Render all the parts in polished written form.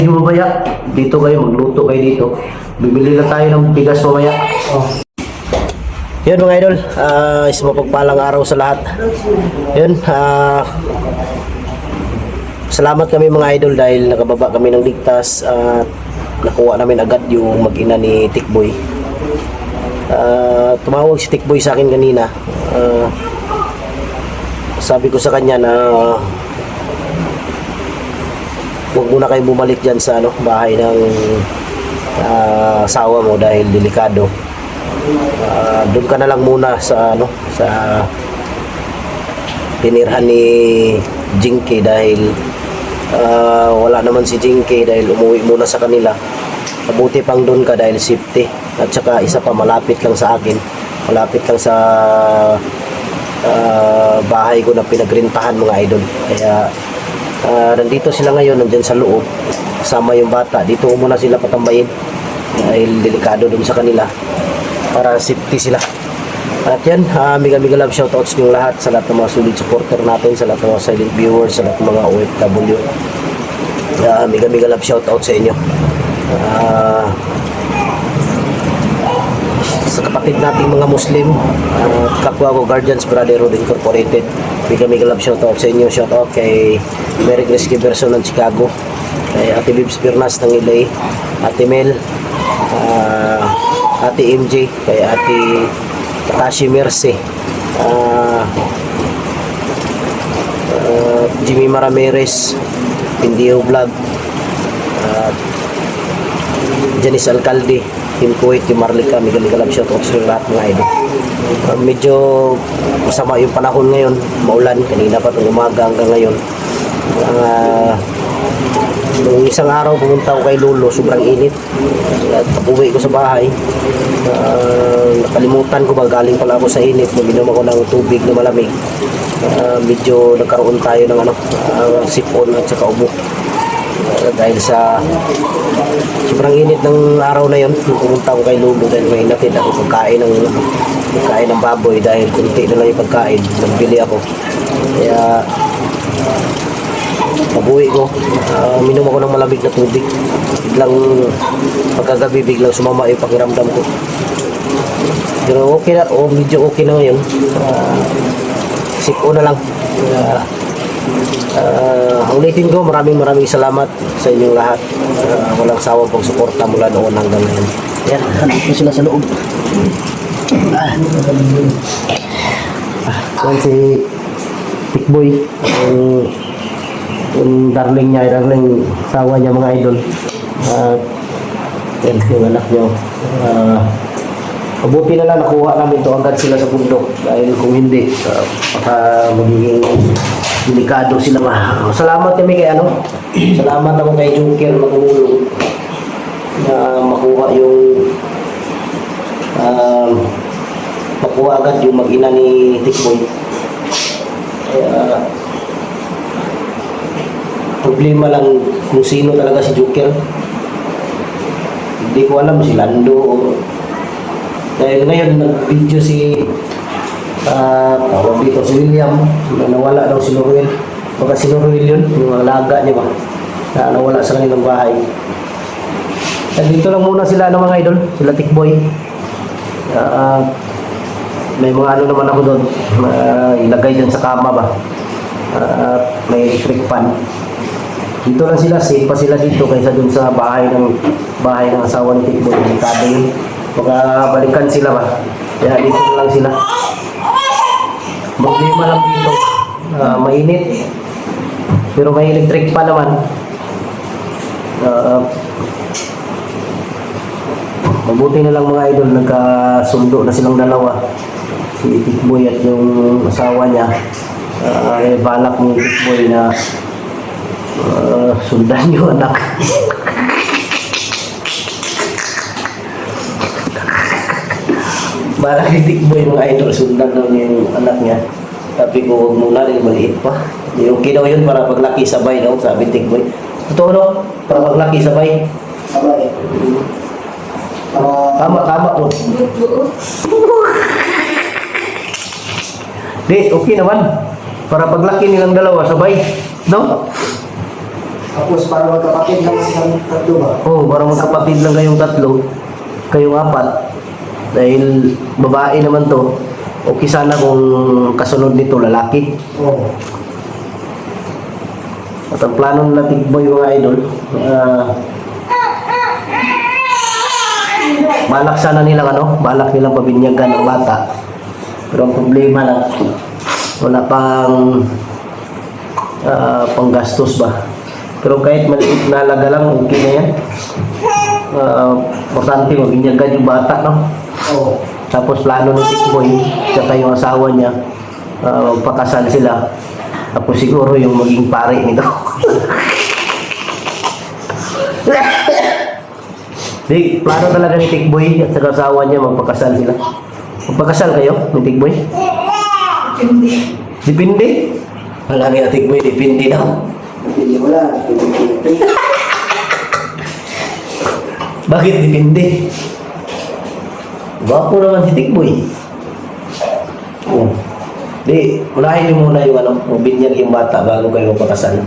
Yung mamaya, dito kayo, magluto kayo dito. Bibili na tayo ng bigas mamaya. Yun mga idol, is mapagpalang araw sa lahat. Yun, salamat kami mga idol dahil nakababa kami ng ligtas at nakuha namin agad yung mag-ina ni Tikboy. Tumawag si Tikboy sa akin kanina. Sabi ko sa kanya na huwag muna kayo bumalik dyan sa bahay ng asawa mo dahil delikado. Doon ka na lang muna sa sa tinirhan ni Jinky dahil wala naman si Jinky dahil umuwi muna sa kanila. Mabuti pang doon ka dahil safety. At saka isa pa, malapit lang sa akin. Malapit lang sa bahay ko na pinagrintahan mga idol. Kaya nandito sila ngayon, nandyan sa loob kasama yung bata. Dito muna sila patambayin dahil delikado dun sa kanila para safety sila. At yan, mega love shoutouts yung lahat sa lahat ng mga solid supporter natin, sa lahat ng mga silent viewers, sa lahat ng mga OFW. Mega love shoutout sa inyo. Sa kapatid nating mga Muslim, kapwa ko Guardians Brotherhood Incorporated, mega love shoutout sa inyo. Shoutout kay Mary Grace Giberson ng Chicago, kay Ate Bibs Pirnas ng LA, Ate Mel, Ate MJ, kay Ate Takashi Merce, Jimmy Ramirez, Pindio Vlog, Janice Alcalde, Team Kuwait, Team Marlica, mega love shoutout sa lahat mga idol. Medyo masama yung panahon ngayon, maulan, kanina pa itong umaga hanggang ngayon. Nung isang araw pumunta ako kay Lolo, sobrang init. At pag-uwi ko sa bahay, nakalimutan ko ba, galing pala ako sa init, uminom ako ng tubig na malamig. Medyo nagkaroon tayo ng sipon at saka ubo. Dahil sa sobrang init ng araw na yon, pumunta ako kay Lolo dahil may natid ako pagkain ng baboy dahil kunti na lang yung pagkain, nagbili ako. Kaya pag-uwi ko, minom ako ng malamig na tubig. Biglang pagkagabi, biglang sumama yung pakiramdam ko. Pero okay na, medyo okay na ngayon. Sipo na lang. Ulitin ko, maraming salamat sa inyong lahat. Walang sawang pagsuporta mula noon hanggang ngayon. Yan, nandito sila sa loob. Yan si Tikboy, yung darling niya, darling sawa niya mga idol. Yan, yung anak niyo. Mabuti na lang nakuha namin ito agad sila sa bundok dahil kung hindi, baka magiging delikado sila. Salamat kami kay salamat ako kay Joker na tumulong na makuha yung makuha agad yung mag-ina ni Tikboy. Kaya problema lang kung sino talaga si Joker. Hindi ko alam si Lando dahil ngayon nag-video si tawag dito si William na nawala daw si Noruel. Baka si Noruel yun, yung alaga niya ba na nawala sa kanilang bahay. At dito lang muna sila mga idol, sila Tikboy. May mga naman ako doon, ilagay dyan sa kama ba, may electric fan. Dito lang sila, safe pa sila dito kaysa dun sa bahay ng asawa ni Tikboy. Delikado yun, baka balikan sila ba. Kaya dito lang sila. Problema lang dito, mainit, pero may electric pa naman. Mabuti na lang mga idol, nagkasundo na silang dalawa, si Tikboy at yung asawa niya. Balak ni Tikboy na sundan yung anak. Balak ni Tikboy mga idol, sundan daw yung anak niya. Sabi ko, huwag muna rin, maliit pa. Okay daw yun para paglaki sabay daw, sabi ni Tikboy. Totoo no? Para paglaki sabay. Sabay. Tama po. Di, okay naman. Para paglaki nilang dalawa, sabay. No? Tapos para magkapatid lang silang tatlo ba? Oh, para magkapatid lang kayong tatlo, kayong apat. Dahil babae naman to, okay sana kung kasunod nito lalaki. Oo. At ang plano nila Tigboy mga idol, balak sana nilang balak nilang pabinyagan ng bata. Pero ang problema lang, wala pang panggastos ba. Pero kahit maliit na halaga lang, okay na yan. Importante mabinyagan yung bata, no? Oo. Tapos plano ng Tigboy, tsaka yung asawa niya, magpakasal sila. Tapos siguro yung maging pare nito. Di, plano talaga ni Tigboy at saka asawa niya magpakasal sila. Magpakasal kayo ni Tigboy? Depende. Wala nga Tigboy, depende daw. Hindi wala. Bakit depende? Gwapo naman si Tigboy. Oh. Di, unahin niyo muna yung mabinyag yung bata bago kayo magpakasal.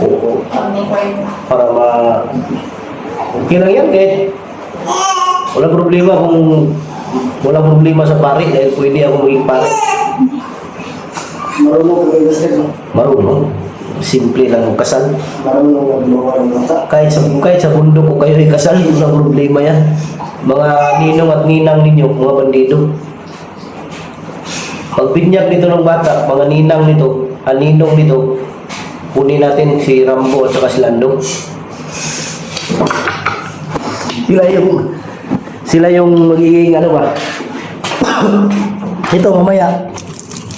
Oo. Para okay lang yan kahit walang problema sa pare dahil pwede ako maging pare. Marunong ko kayo sir. Marunong. Simple lang magkasal. Marunong magluwa ng bata. Kahit sa bundok ko kayo ikasal, walang problema yan. Mga ninong at ninang ninyo, mga bandido. Pagbinyag nito ng bata, mga ninang nito, ninong nito, kunin natin si Rambo at saka si Lando. Sila yung magiging ba? Ito mamaya,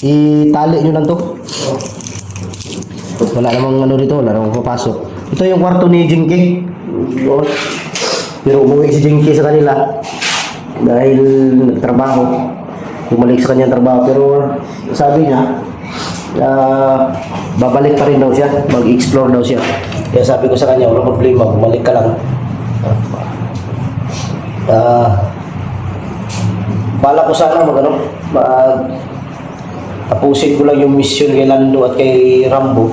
itali nyo lang to. Wala namang dito, wala namang papasok. Ito yung kwarto ni Jinky. Pero umuwi si Jinky sa kanila dahil nagtrabaho. Bumalik sa kanyang trabaho. Pero sabi niya, babalik pa rin daw siya, mag-explore daw siya. Kaya sabi ko sa kanya, walang problema, bumalik ka lang. Bala ko sana tapusin ko lang yung mission kay Lando at kay Rambo.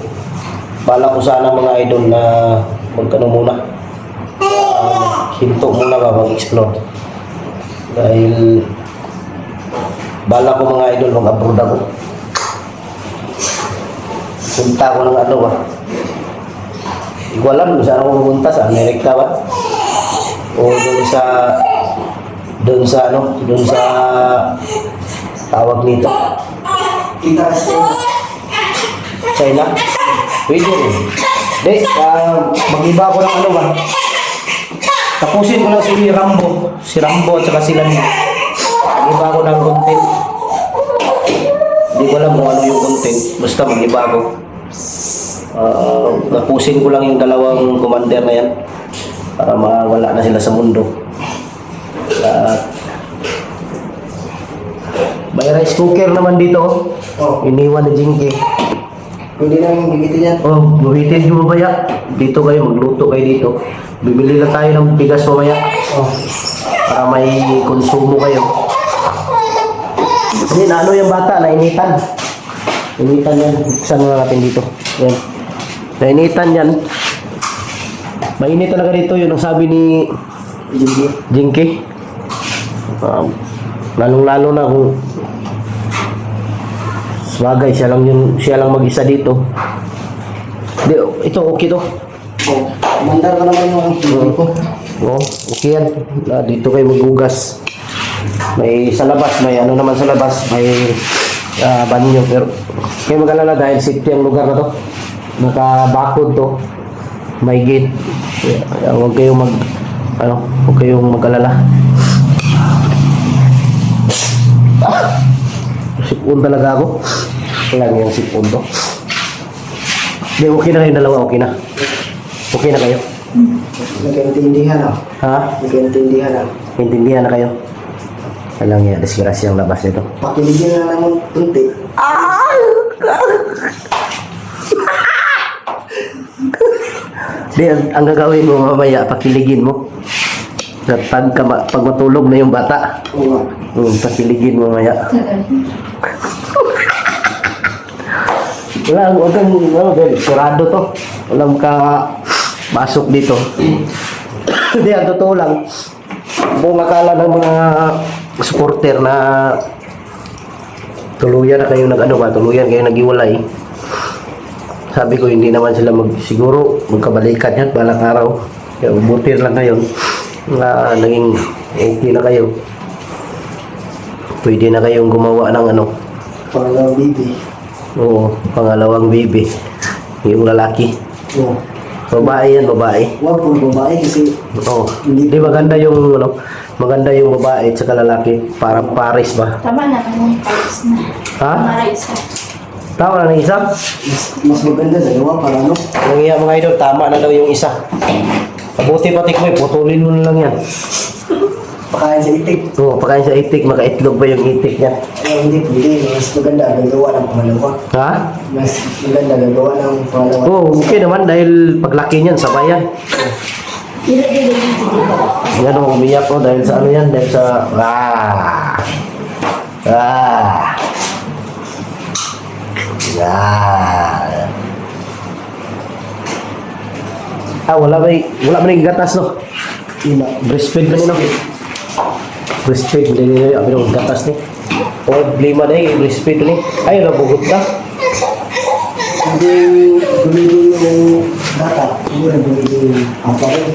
Bala ko sana mga idol na muna. Hinto muna ba mag-explore. Dahil bala ko mga idol mag-abroad ako. Punta ako ng hindi ko alam kung saan ako pupunta, sa Amerika ba? O doon sa tawag nito. Kita kasi. China? Pwede rin. Hindi, mag-iba ako ng ba? Tapusin ko lang si Rambo at saka si Lando. Mag-iba ako ng content. Hindi ko alam kung ano yung content. Basta mag-iba ako. Tapusin ko lang yung dalawang commander na yan para mawala na sila sa mundo. May rice cooker naman dito. Oh. Iniwan ni Jinky. Pwede namin bigitin yan. Oh, gumitin yung mamaya. Dito kayo, magluto kayo dito. Bibili lang tayo ng bigas mamaya. Oh. Para may konsumo kayo. Hindi, yung bata, nainitan. Initan yan. Buksan na natin dito. Yan. Nainitan yan. Mainit talaga dito, yun ang sabi ni Jinky. Lalong-lalo na kung bagay, siya lang mag-isa dito. Di, ito okay to. Oh. Mandar ka naman yung hindi ko. Okay yan. Dito kayo maghugas. May sa labas, naman sa labas, may banyo. Pero kayo mag-alala dahil safety ang lugar na to. Nakabakod to. May gate. Huwag kayong huwag kayong mag-alala. Sipon talaga ako. Lang yung sipon to. Di, okay na kayo dalawa, okay na. Okay na kayo. Nagkaintindihan na. Ha? Nagkaintindihan na. Intindihan na kayo. Alang yan, disgrasya ang labas nito. Pakiligyan na naman tunti. Di, ang gagawin mo mamaya, pakiligin mo. Pag matulog na yung bata. Oo. Pakiligin mo mamaya. Wala, huwag kang, dahil surado to. Walang ka pasok dito. Hindi, ang totoo lang. Buong akala ng mga supporter na tuluyan na kayo tuluyan kayo nag-iwalay. Sabi ko, hindi naman sila siguro magkabalikan yan balang araw. Kaya butir lang ngayon na naging okay na kayo. Pwede na kayong gumawa ng Pangalawang baby. Oo, pangalawang baby. Yung lalaki. Oo. Babae yan, babae. Huwag kong babae kasi Oo. Di maganda yung maganda yung babae at saka lalaki. Parang pares ba? Tama na kami pares na. Ha? Para isa. Tama na ng isa? mas maganda dalawa para ano. Nangiya mga idol, tama na daw yung isa. Mabuti pa tikmoy, putulin mo na lang yan. Pakain sa itik. Oo, pagkain sa itik, makaitlog ba yung itik niya? Ay, hindi pwede. Mas maganda gagawa ng pangalawa. Ha? Mas maganda gagawa ng pangalawa. Oo, okay naman dahil paglaki niyan, sabay yan. Dili ba? Yan o, umiyak ko dahil sa yan, dahil sa... Wala ba yung gatas, no? Breastfeed ba nino? Breastfeed, hindi yung gatas ni. O, blima na yung breastfeed ni. Ay, nabugot ka. Hindi gumili yung bata. Hindi na gumili yung apa rin.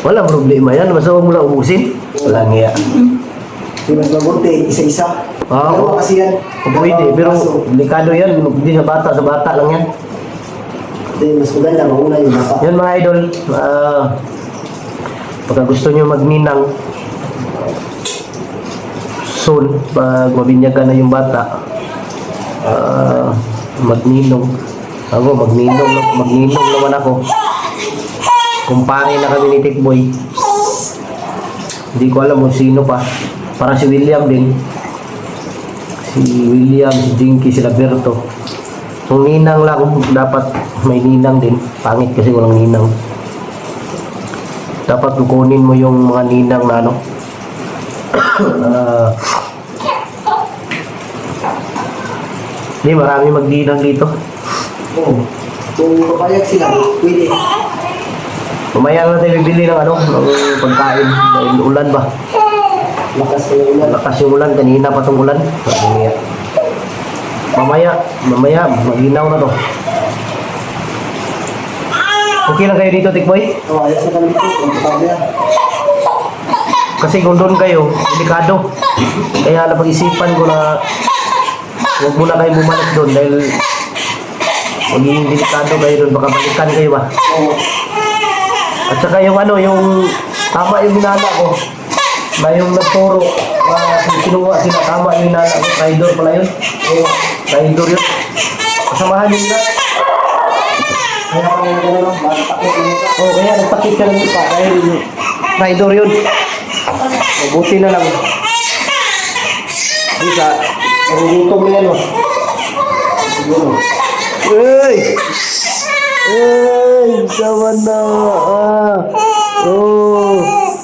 Walang problema yan, basta huwag mo lang ubusin. Wala nga. Hindi mas mabuti, isa-isa. Dalawa kasi yan. Pwede, Dalawang pero kaso. delikado yan. Hindi sa bata lang yan. Hindi, mas maganda mauna yung bata. Yan mga idol, pagka gusto nyo magninang soon, pag mabinyagan na yung bata, magninong naman ako. Kumpare na kami ni Tikboy. Hindi ko alam kung sino pa. Parang si William din. Si William, si Jinky, si Laberto. Kung ninang lang, dapat may ninang din. Pangit kasi walang ninang. Dapat kukunin mo yung mga ninang na marami magninang dito. Oo. Kung papayag sila, pwede. Mamaya na tayo bibili ng ng pagkain dahil ulan ba? Lakas kayo ulan. Lakas yung ulan, kanina pa itong ulan. Mamaya, maginaw na to. Okay lang kayo dito, Tikboy? Oo, ayos na kami ito. Komportable yan. Kasi kung doon kayo, delikado. Kaya napag-isipan ko na huwag muna kayo bumalik doon dahil magiging delikado kayo doon. Baka balikan kayo ba? Oo. At saka yung yung tama yung hinala ko. Na yung nagturo, kinuha sila, tama yung hinala ko. Traidor pala yun. Traidor yun. Kasamahan yun na. Kaya kami na gano'n, bakit takot na ito? Kaya nagtakit ka ng ipa dahil traidor yun. Mabuti na lang. Bisa, nagugutom na yan, Siguro. Uy! Saman na.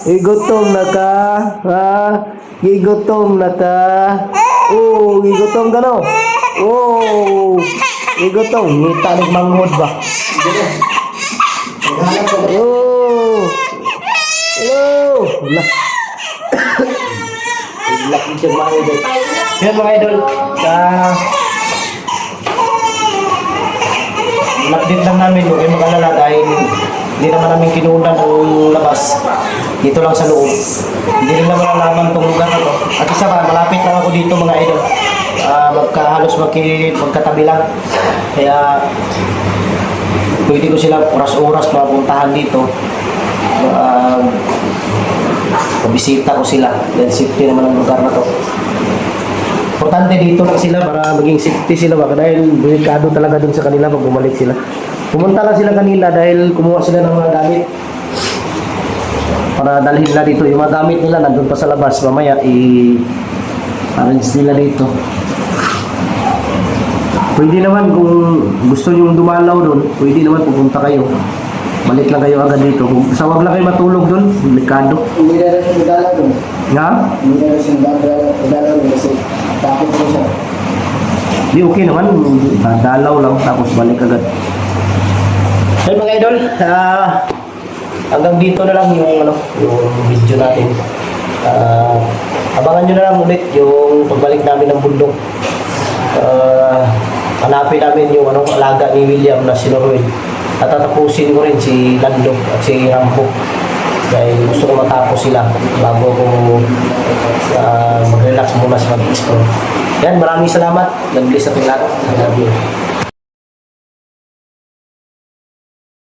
Igutom na ka. Igutom na ka. Igutom ka no? Igutom. Ngita ng manghod ba? Naghanap ka ba? Hello! Wala. Laki siya mga idol. Yan mga idol. Lakdit lang namin, huwag kayong mag-alala dahil hindi naman namin kinunan ang labas. Dito lang sa loob. Hindi rin naman nalaman itong lugar na to. At isa pa, malapit lang ako dito mga idol. Halos magkatabi lang. Kaya pwede ko sila oras-oras mapuntahan dito. Pabisita ko sila. Dahil safety naman ang lugar na to. Importante dito lang sila para maging safety sila baka dahil delikado talaga dun sa kanila pag bumalik sila. Pumunta lang sila kanila dahil kumuha sila ng mga gamit para dalhin nila dito. Yung mga gamit nila nandun pa sa labas, mamaya i-arrange nila dito. Pwede naman kung gusto nyo dumalaw dun, pwede naman pupunta kayo. Balik lang kayo agad dito. Sa wag lang kayo matulog dun, delikado. Hindi na rin siya nagdala doon. Nga? Hindi na rin siya nagdala doon kasi takot ko siya. Di okay naman, dalaw lang tapos balik agad. So mga idol, hanggang dito na lang yung video natin. Abangan nyo na lang ulit yung pagbalik namin ng bundok. Hanapin namin yung alaga ni William na si Norway. At tatapusin ko rin si Lando at si Rambo. Dahil gusto ko matapos sila bago ko mag-relax muna sa mag-explore. Yan, maraming salamat. God bless sa lahat. I love you.